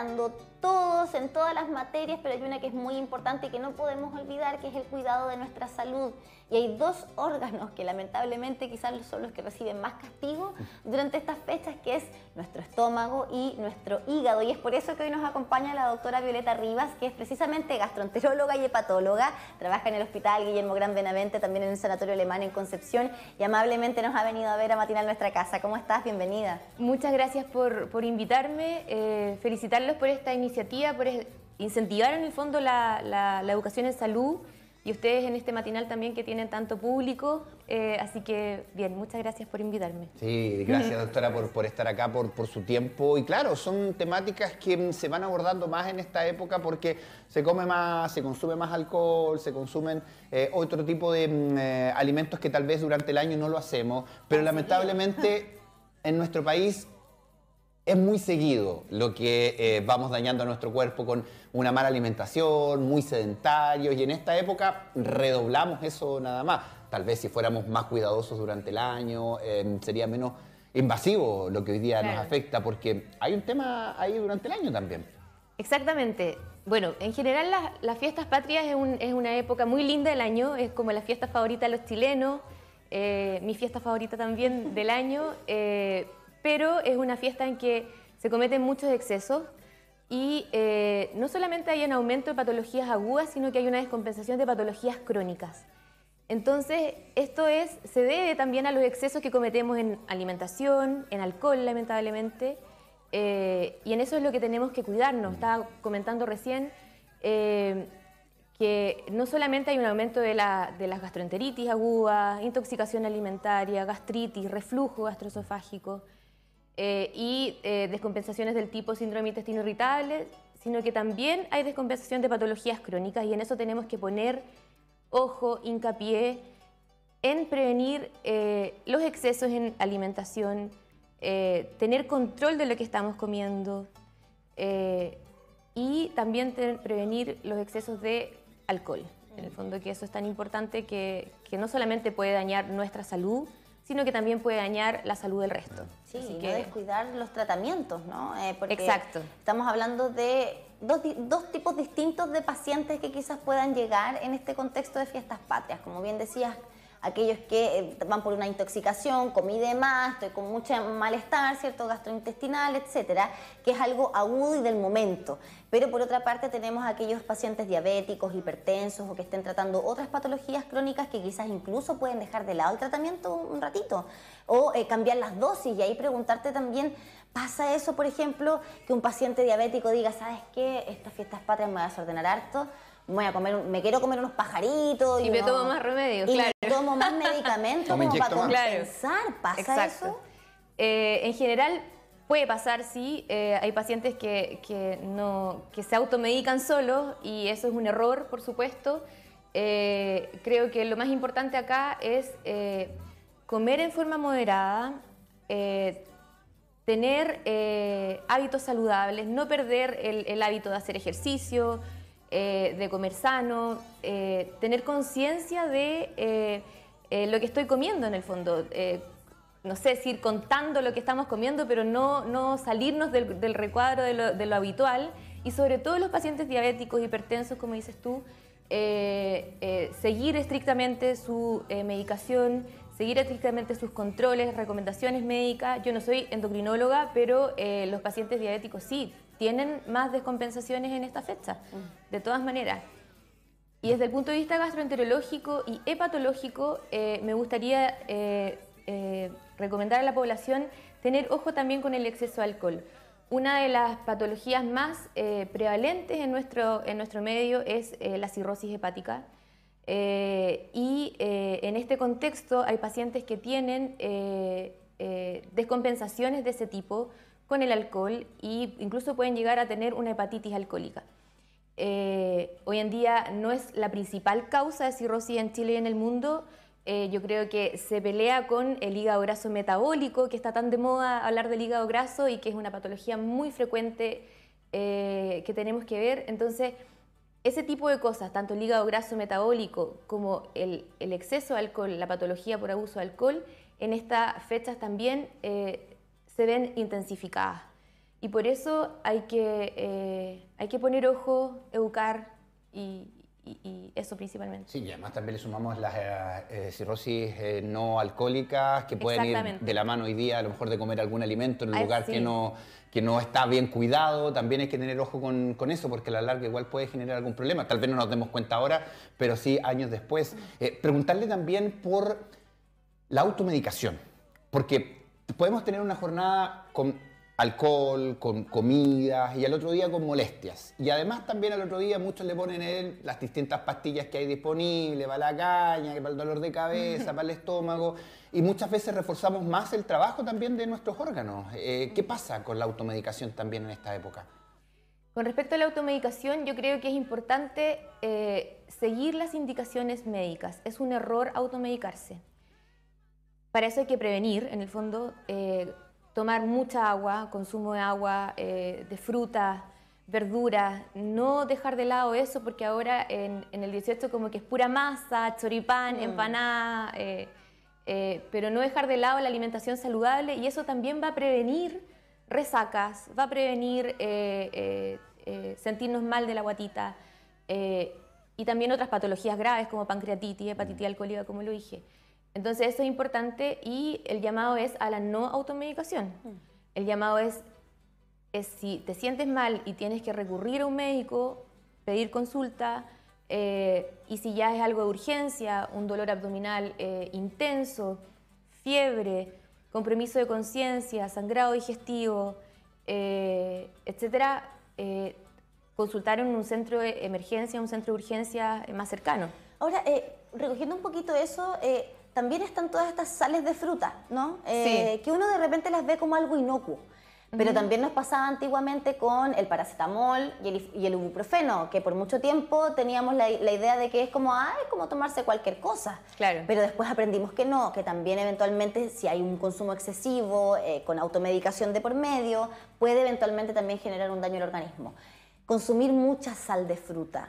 mejorando todos en todas las materias, pero hay una que es muy importante y que no podemos olvidar, que es el cuidado de nuestra salud. Y hay dos órganos que lamentablemente quizás son los que reciben más castigo durante estas fechas, que es nuestro estómago y nuestro hígado. Y es por eso que hoy nos acompaña la doctora Violeta Rivas, que es precisamente gastroenteróloga y hepatóloga, trabaja en el Hospital Guillermo Gran Benavente, también en el Sanatorio Alemán en Concepción, y amablemente nos ha venido a ver a Matinal Nuestra Casa. ¿Cómo estás? Bienvenida. Muchas gracias por invitarme, felicitarlos por esta iniciativa, por incentivar en el fondo la educación en salud, y ustedes en este matinal también que tienen tanto público, así que bien, muchas gracias por invitarme. Sí, gracias doctora por estar acá, por su tiempo. Y claro, son temáticas que se van abordando más en esta época porque se come más, se consume más alcohol, se consumen otro tipo de alimentos que tal vez durante el año no lo hacemos, pero lamentablemente en nuestro país es muy seguido lo que vamos dañando a nuestro cuerpo con una mala alimentación, muy sedentarios, y en esta época redoblamos eso nada más. Tal vez si fuéramos más cuidadosos durante el año, sería menos invasivo lo que hoy día nos afecta, porque hay un tema ahí durante el año también. Exactamente. Bueno, en general las fiestas patrias es una época muy linda del año, es como la fiesta favorita de los chilenos, mi fiesta favorita también del año, pero es una fiesta en que se cometen muchos excesos y no solamente hay un aumento de patologías agudas, sino que hay una descompensación de patologías crónicas. Entonces, esto se debe también a los excesos que cometemos en alimentación, en alcohol, lamentablemente, y en eso es lo que tenemos que cuidarnos. Estaba comentando recién que no solamente hay un aumento de las gastroenteritis agudas, intoxicación alimentaria, gastritis, reflujo gastroesofágico, y descompensaciones del tipo síndrome de intestino irritable, sino que también hay descompensación de patologías crónicas, y en eso tenemos que poner ojo, hincapié en prevenir los excesos en alimentación, tener control de lo que estamos comiendo, y también prevenir los excesos de alcohol. En el fondo, que eso es tan importante que no solamente puede dañar nuestra salud, sino que también puede dañar la salud del resto. Sí, y no descuidar los tratamientos, ¿no? Porque exacto. Estamos hablando de dos tipos distintos de pacientes que quizás puedan llegar en este contexto de fiestas patrias. Como bien decías, aquellos que van por una intoxicación, comí de más, estoy con mucho malestar, ¿cierto? Gastrointestinal, etcétera, que es algo agudo y del momento. Pero por otra parte tenemos aquellos pacientes diabéticos, hipertensos o que estén tratando otras patologías crónicas que quizás incluso pueden dejar de lado el tratamiento un ratito o cambiar las dosis, y ahí preguntarte también, ¿pasa eso, por ejemplo, que un paciente diabético diga, ¿sabes qué? Estas fiestas patrias me voy a desordenar harto, me quiero comer unos pajaritos y me tomo más remedios, y claro. me tomo más medicamentos como para compensar? ¿Pasa exacto. eso? En general puede pasar, sí. Hay pacientes que se automedican solos, y eso es un error, por supuesto. Creo que lo más importante acá es comer en forma moderada, tener hábitos saludables, no perder el hábito de hacer ejercicio, de comer sano, tener conciencia de lo que estoy comiendo en el fondo. No sé si ir contando lo que estamos comiendo, pero no salirnos del recuadro de lo habitual, y sobre todo los pacientes diabéticos, hipertensos, como dices tú, seguir estrictamente su medicación, seguir estrictamente sus controles, recomendaciones médicas. Yo no soy endocrinóloga, pero los pacientes diabéticos sí tienen más descompensaciones en esta fecha, de todas maneras. Y desde el punto de vista gastroenterológico y hepatológico, me gustaría recomendar a la población tener ojo también con el exceso de alcohol. Una de las patologías más prevalentes en nuestro medio es la cirrosis hepática. En este contexto hay pacientes que tienen descompensaciones de ese tipo con el alcohol, e incluso pueden llegar a tener una hepatitis alcohólica. Hoy en día no es la principal causa de cirrosis en Chile y en el mundo. Yo creo que se pelea con el hígado graso metabólico, que está tan de moda hablar del hígado graso y que es una patología muy frecuente que tenemos que ver. Entonces, ese tipo de cosas, tanto el hígado graso metabólico como el exceso de alcohol, la patología por abuso de alcohol, en estas fechas también se ven intensificadas. y por eso hay que poner ojo, educar y eso principalmente. Sí, y además también le sumamos las cirrosis no alcohólicas que pueden ir de la mano hoy día, a lo mejor de comer algún alimento en un lugar sí. que no está bien cuidado. También hay que tener ojo con eso, porque a la larga igual puede generar algún problema. Tal vez no nos demos cuenta ahora, pero sí años después. Preguntarle también por la automedicación, porque podemos tener una jornada con alcohol, con comidas y al otro día con molestias. Y además también al otro día muchos le ponen las distintas pastillas que hay disponibles para la caña, para el dolor de cabeza, para el estómago. Y muchas veces reforzamos más el trabajo también de nuestros órganos. ¿Qué pasa con la automedicación también en esta época? Con respecto a la automedicación, yo creo que es importante seguir las indicaciones médicas. Es un error automedicarse. Para eso hay que prevenir, en el fondo, tomar mucha agua, consumo de agua, de frutas, verduras, no dejar de lado eso porque ahora en el 18 como que es pura masa, choripán, empanada, pero no dejar de lado la alimentación saludable y eso también va a prevenir resacas, va a prevenir sentirnos mal de la guatita y también otras patologías graves como pancreatitis, hepatitis alcohólica, como lo dije. Entonces eso es importante y el llamado es a la no automedicación. El llamado es si te sientes mal y tienes que recurrir a un médico, pedir consulta y si ya es algo de urgencia, un dolor abdominal intenso, fiebre, compromiso de conciencia, sangrado digestivo, etcétera, consultar en un centro de emergencia, un centro de urgencia más cercano. Ahora, recogiendo un poquito eso, también están todas estas sales de fruta, ¿no? Sí. Que uno de repente las ve como algo inocuo. Pero también nos pasaba antiguamente con el paracetamol y el ibuprofeno, que por mucho tiempo teníamos la idea de que es como tomarse cualquier cosa. Claro. Pero después aprendimos que no, que también eventualmente si hay un consumo excesivo, con automedicación de por medio, puede eventualmente también generar un daño al organismo. Consumir mucha sal de fruta.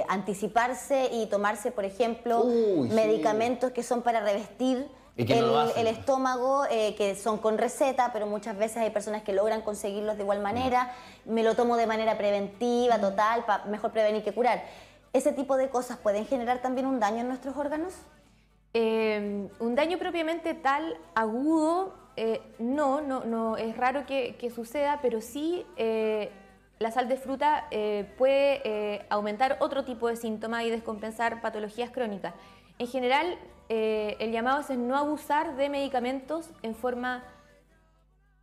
Anticiparse y tomarse, por ejemplo, medicamentos que son para revestir el estómago, que son con receta, pero muchas veces hay personas que logran conseguirlos de igual manera. Me lo tomo de manera preventiva, total, mejor prevenir que curar. ¿Ese tipo de cosas pueden generar también un daño en nuestros órganos? Un daño propiamente tal, agudo, no, es raro que suceda, pero sí la sal de fruta puede aumentar otro tipo de síntomas y descompensar patologías crónicas. En general, el llamado es no abusar de medicamentos en forma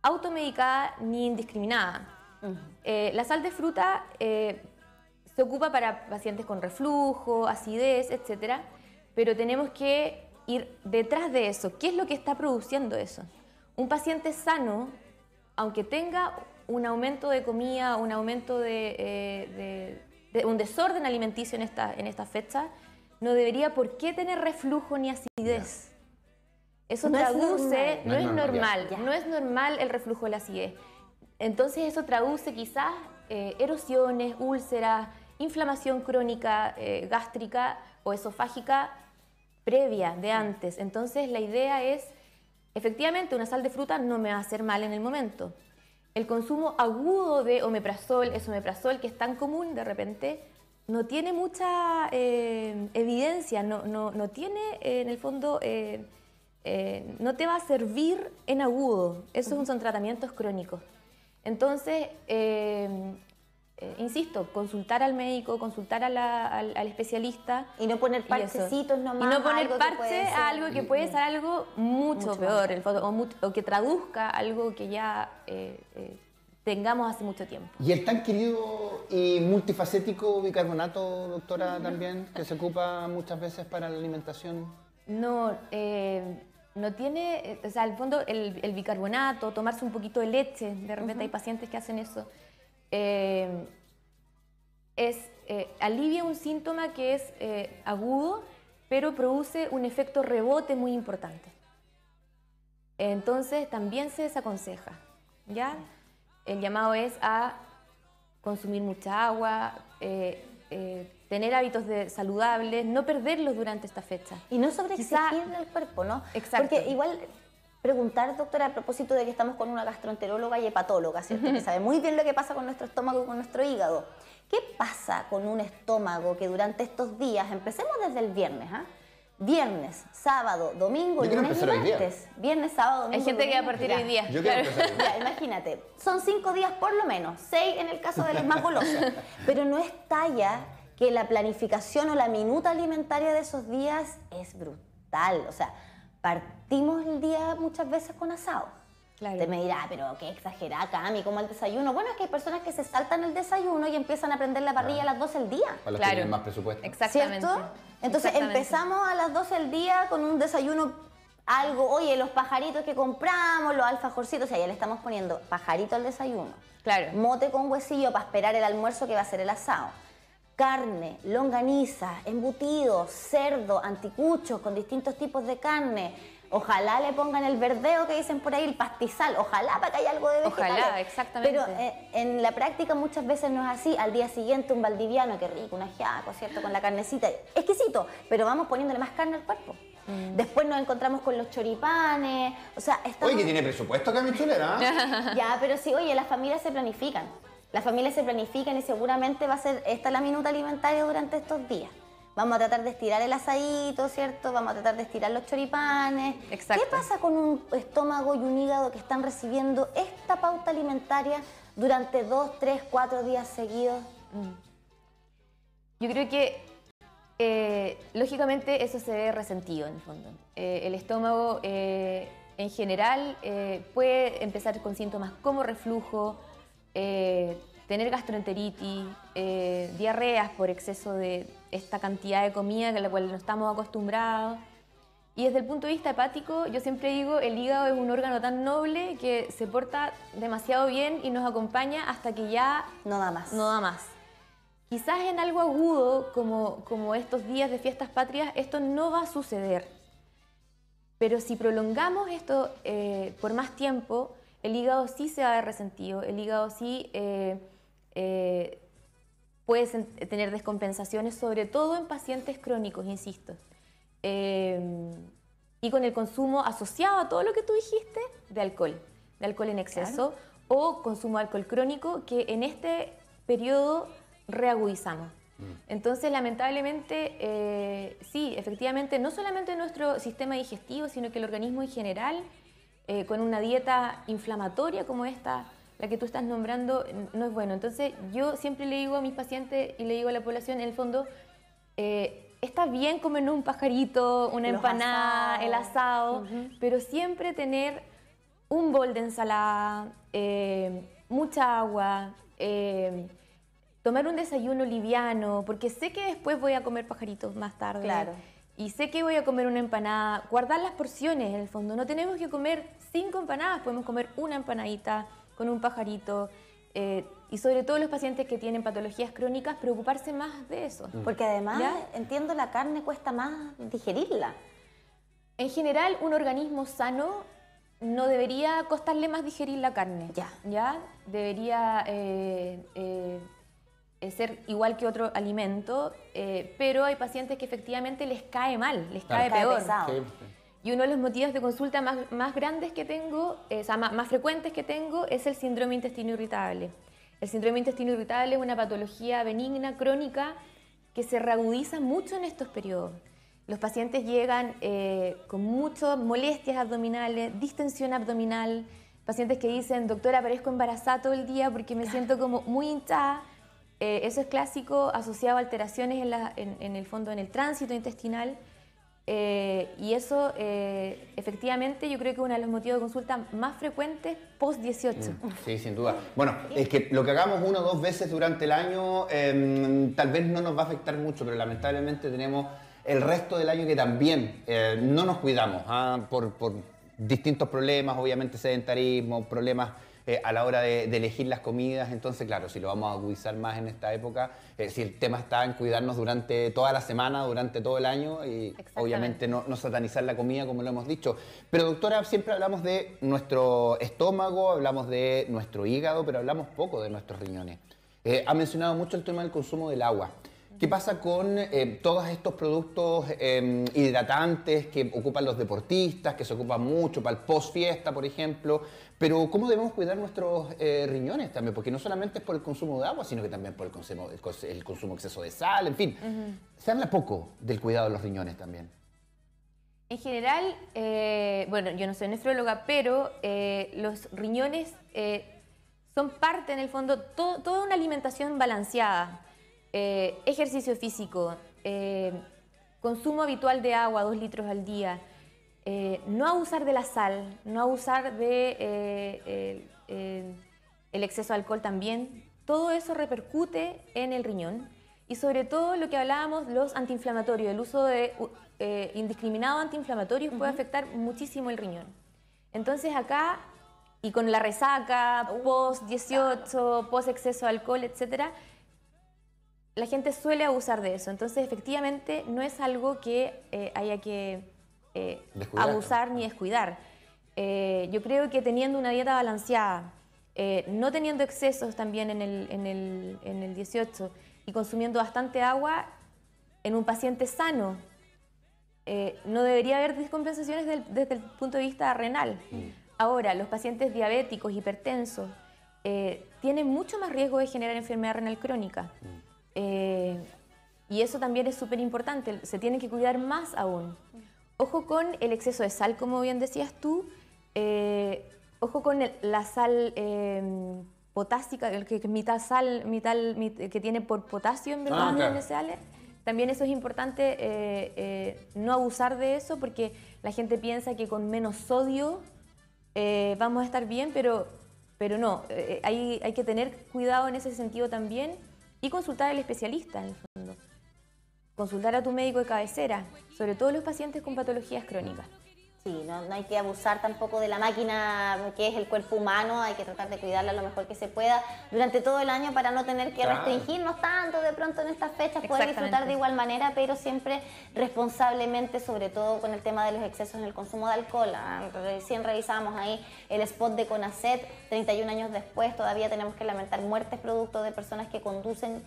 automedicada ni indiscriminada. La sal de fruta se ocupa para pacientes con reflujo, acidez, etc. Pero tenemos que ir detrás de eso. ¿Qué es lo que está produciendo eso? Un paciente sano, aunque tenga un aumento de comida, un aumento de un desorden alimenticio en esta fecha, no debería por qué tener reflujo ni acidez. Eso no traduce, no es normal el reflujo de la acidez. Entonces eso traduce quizás erosiones, úlceras, inflamación crónica gástrica o esofágica previa, de antes. Entonces la idea es, efectivamente, una sal de fruta no me va a hacer mal en el momento. El consumo agudo de omeprazol, esomeprazol, que es tan común de repente, no tiene mucha evidencia, no tiene, en el fondo, no te va a servir en agudo. Esos son tratamientos crónicos. Entonces, insisto, consultar al médico, consultar al especialista. Y no poner parchecitos nomás. Y no poner parche a algo que puede ser algo mucho peor, o que traduzca algo que ya tengamos hace mucho tiempo. ¿Y el tan querido y multifacético bicarbonato, doctora, también, que se ocupa muchas veces para la alimentación? No, no tiene, o sea, al fondo el bicarbonato, tomarse un poquito de leche, de repente hay pacientes que hacen eso, alivia un síntoma que es agudo, pero produce un efecto rebote muy importante. Entonces también se desaconseja, ¿ya? El llamado es a consumir mucha agua, tener hábitos saludables, no perderlos durante esta fecha. Y no sobreexigirle al cuerpo, ¿no? Exacto. Porque igual preguntar, doctora, a propósito de que estamos con una gastroenteróloga y hepatóloga, ¿cierto? Que sabe muy bien lo que pasa con nuestro estómago y con nuestro hígado. ¿Qué pasa con un estómago que durante estos días, empecemos desde el viernes, ¿ah? Viernes, sábado, domingo, lunes y martes. Viernes, sábado, domingo. Hay gente que va a partir ya. hoy día. Yo quiero empezar hoy día. Ya, imagínate, son 5 días por lo menos, 6 en el caso de los más golosos. Pero no es talla que la planificación o la minuta alimentaria de esos días es brutal. O sea, partimos el día muchas veces con asado. Claro. Usted me dirá, pero qué exagerada, Cami, ¿cómo el desayuno? Bueno, es que hay personas que se saltan el desayuno y empiezan a prender la parrilla a las 12 del día. Para los que tienen más presupuesto. Exactamente. ¿Cierto? Entonces empezamos a las 12 del día con un desayuno, algo, oye, los pajaritos que compramos, los alfajorcitos, o sea, ya le estamos poniendo pajarito al desayuno. Claro. Mote con huesillo para esperar el almuerzo que va a ser el asado. Carne, longaniza, embutidos, cerdo, anticuchos con distintos tipos de carne. Ojalá le pongan el verdeo que dicen por ahí, el pastizal. Ojalá para que haya algo de vegetales. Ojalá, exactamente. Pero en la práctica muchas veces no es así. Al día siguiente un valdiviano, qué rico, un ajiaco, ¿cierto? Con la carnecita. Exquisito, pero vamos poniéndole más carne al cuerpo. Después nos encontramos con los choripanes. O sea, estamos... Oye, que tiene presupuesto acá, mi chulera. Ya, pero sí, oye, las familias se planifican. Las familias se planifican y seguramente va a ser esta la minuta alimentaria durante estos días. Vamos a tratar de estirar el asadito, ¿cierto? Vamos a tratar de estirar los choripanes. Exacto. ¿Qué pasa con un estómago y un hígado que están recibiendo esta pauta alimentaria durante 2, 3, 4 días seguidos? Yo creo que, lógicamente, eso se ve resentido, en el fondo. El estómago, en general, puede empezar con síntomas como reflujo, tener gastroenteritis, diarreas por exceso de esta cantidad de comida a la cual no estamos acostumbrados. Y desde el punto de vista hepático, yo siempre digo, el hígado es un órgano tan noble que se porta demasiado bien y nos acompaña hasta que ya No da más. no da más. Quizás en algo agudo, como estos días de fiestas patrias, esto no va a suceder. Pero si prolongamos esto por más tiempo, el hígado sí se va a ver resentido, el hígado sí puede tener descompensaciones, sobre todo en pacientes crónicos, insisto. Y con el consumo asociado a todo lo que tú dijiste de alcohol en exceso, o consumo de alcohol crónico, que en este periodo reagudizamos. Entonces, lamentablemente, sí, efectivamente, no solamente nuestro sistema digestivo, sino que el organismo en general, con una dieta inflamatoria como esta, la que tú estás nombrando, no es bueno. Entonces, yo siempre le digo a mis pacientes y le digo a la población, en el fondo, está bien comer un pajarito, una empanada, el asado, pero siempre tener un bol de ensalada, mucha agua, tomar un desayuno liviano, porque sé que después voy a comer pajaritos más tarde. Claro. Y sé que voy a comer una empanada, guardar las porciones en el fondo. No tenemos que comer 5 empanadas, podemos comer una empanadita con un pajarito. Y sobre todo los pacientes que tienen patologías crónicas, preocuparse más de eso. Porque además, ¿Ya? entiendo, la carne cuesta más digerirla. En general, un organismo sano no debería costarle más digerir la carne. ¿Ya? Debería ser igual que otro alimento, pero hay pacientes que efectivamente les cae mal, les cae peor. pesado. Sí. Y uno de los motivos de consulta más grandes que tengo, o sea, más frecuentes que tengo, es el síndrome de intestino irritable. El síndrome de intestino irritable es una patología benigna, crónica, que se reagudiza mucho en estos periodos. Los pacientes llegan con muchas molestias abdominales, distensión abdominal, pacientes que dicen, doctora, parezco embarazada todo el día porque me siento como muy hinchada. Eso es clásico, asociado a alteraciones en el fondo, en el tránsito intestinal. Y eso, efectivamente, yo creo que es uno de los motivos de consulta más frecuentes post-18. Sí, sin duda. Bueno, es que lo que hagamos 1 o 2 veces durante el año tal vez no nos va a afectar mucho, pero lamentablemente tenemos el resto del año que también no nos cuidamos por distintos problemas, obviamente sedentarismo, problemas a la hora de elegir las comidas. Entonces, claro, si lo vamos a agudizar más en esta época, si el tema está en cuidarnos durante toda la semana, durante todo el año, y obviamente no satanizar la comida, como lo hemos dicho. Pero, doctora, siempre hablamos de nuestro estómago, hablamos de nuestro hígado, pero hablamos poco de nuestros riñones. Ha mencionado mucho el tema del consumo del agua. ¿Qué pasa con todos estos productos hidratantes que ocupan los deportistas, que se ocupan mucho para el post-fiesta, por ejemplo? Pero ¿cómo debemos cuidar nuestros riñones también? Porque no solamente es por el consumo de agua, sino que también por el consumo exceso de sal, en fin. Se habla poco del cuidado de los riñones también. En general, bueno, yo no soy nefróloga, pero los riñones son parte, en el fondo, toda una alimentación balanceada. Ejercicio físico, consumo habitual de agua, 2 litros al día, no abusar de la sal, no abusar de el exceso de alcohol también. Todo eso repercute en el riñón y sobre todo lo que hablábamos, los antiinflamatorios, el uso de indiscriminado de antiinflamatorios puede afectar muchísimo el riñón. Entonces acá, y con la resaca, post 18, post exceso de alcohol, etcétera, la gente suele abusar de eso. Entonces, efectivamente, no es algo que haya que abusar ni descuidar. Yo creo que teniendo una dieta balanceada, no teniendo excesos también en el 18 y consumiendo bastante agua, en un paciente sano, no debería haber descompensaciones desde el punto de vista renal. Ahora, los pacientes diabéticos, hipertensos, tienen mucho más riesgo de generar enfermedad renal crónica. Y eso también es súper importante, se tiene que cuidar más aún. Ojo con el exceso de sal, como bien decías tú, ojo con la sal potásica, que es mitad sal, que tiene por potasio en verdad, NaCl. También eso es importante, no abusar de eso, porque la gente piensa que con menos sodio vamos a estar bien, pero no, hay que tener cuidado en ese sentido también. Y consultar al especialista, en el fondo. Consultar a tu médico de cabecera, sobre todo los pacientes con patologías crónicas. Sí, no hay que abusar tampoco de la máquina que es el cuerpo humano, hay que tratar de cuidarla lo mejor que se pueda durante todo el año para no tener que restringirnos tanto de pronto en estas fechas, poder disfrutar de igual manera, pero siempre responsablemente, sobre todo con el tema de los excesos en el consumo de alcohol. Recién revisamos ahí el spot de CONACET, 31 años después todavía tenemos que lamentar muertes producto de personas que conducen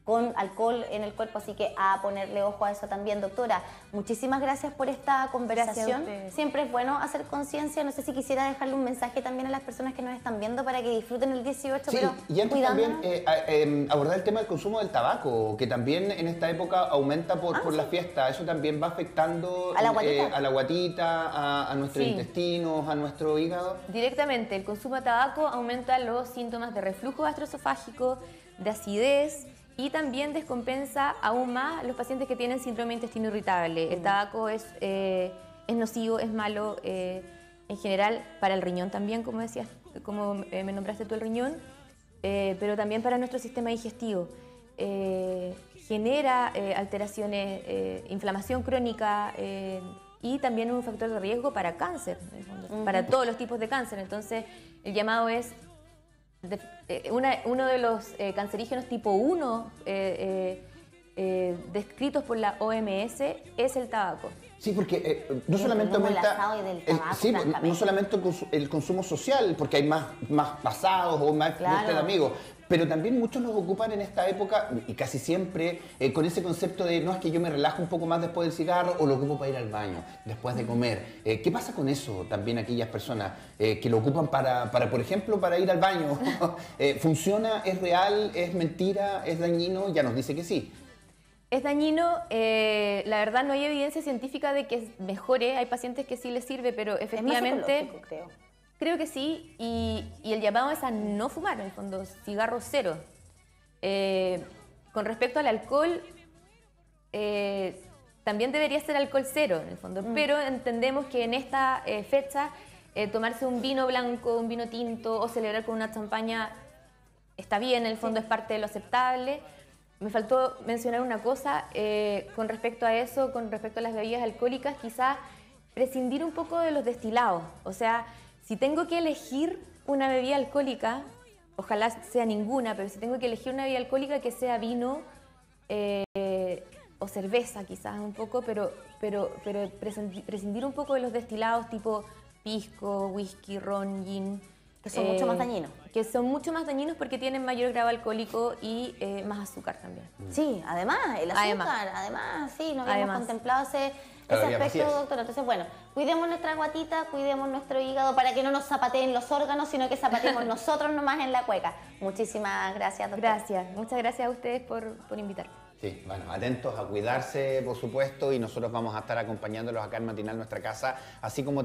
con alcohol en el cuerpo, así que a ponerle ojo a eso también. Doctora, muchísimas gracias por esta conversación. Siempre es bueno hacer conciencia. No sé si quisiera dejarle un mensaje también a las personas que nos están viendo para que disfruten el 18, sí, pero y antes también abordar el tema del consumo del tabaco, que también en esta época aumenta por la fiesta. Eso también va afectando a la guatita, a nuestros intestinos, a nuestro hígado. Directamente, el consumo de tabaco aumenta los síntomas de reflujo gastroesofágico, de acidez, y también descompensa aún más los pacientes que tienen síndrome de intestino irritable. El tabaco es nocivo, es malo en general para el riñón también, como decías, como me nombraste tú el riñón, pero también para nuestro sistema digestivo. Genera alteraciones, inflamación crónica y también un factor de riesgo para cáncer, en el fondo, para todos los tipos de cáncer. Entonces, el llamado es uno de los cancerígenos tipo 1 descritos por la OMS es el tabaco. Sí, porque no solamente aumenta no solamente el consumo social, porque hay más pasados o más fiestas de amigos, pero también muchos los ocupan en esta época y casi siempre con ese concepto de no, es que yo me relajo un poco más después del cigarro o lo ocupo para ir al baño, después de comer. ¿Qué pasa con eso también aquellas personas que lo ocupan para, por ejemplo, para ir al baño? ¿Funciona? ¿Es real? ¿Es mentira? ¿Es dañino? Ya nos dice que sí. Es dañino, la verdad no hay evidencia científica de que mejore, hay pacientes que sí les sirve, pero efectivamente... Es más creo. Creo que sí, y el llamado es a no fumar, en el fondo, cigarro cero. Con respecto al alcohol, también debería ser alcohol cero, en el fondo, pero entendemos que en esta fecha tomarse un vino blanco, un vino tinto o celebrar con una champaña está bien, en el fondo es parte de lo aceptable. Me faltó mencionar una cosa con respecto a eso, con respecto a las bebidas alcohólicas, quizás prescindir un poco de los destilados, o sea, si tengo que elegir una bebida alcohólica, ojalá sea ninguna, pero si tengo que elegir una bebida alcohólica que sea vino o cerveza quizás un poco, pero prescindir un poco de los destilados tipo pisco, whisky, ron, gin, Que son mucho más dañinos. Que son mucho más dañinos porque tienen mayor grado alcohólico y más azúcar también. Sí, además, el azúcar, además sí, no habíamos contemplado ese aspecto, doctora. Entonces, bueno, cuidemos nuestra guatita, cuidemos nuestro hígado para que no nos zapateen los órganos, sino que zapateemos nosotros nomás en la cueca. Muchísimas gracias, doctora. Gracias, muchas gracias a ustedes por invitarme. Sí, bueno, atentos a cuidarse, por supuesto, y nosotros vamos a estar acompañándolos acá en Matinal Nuestra Casa, así como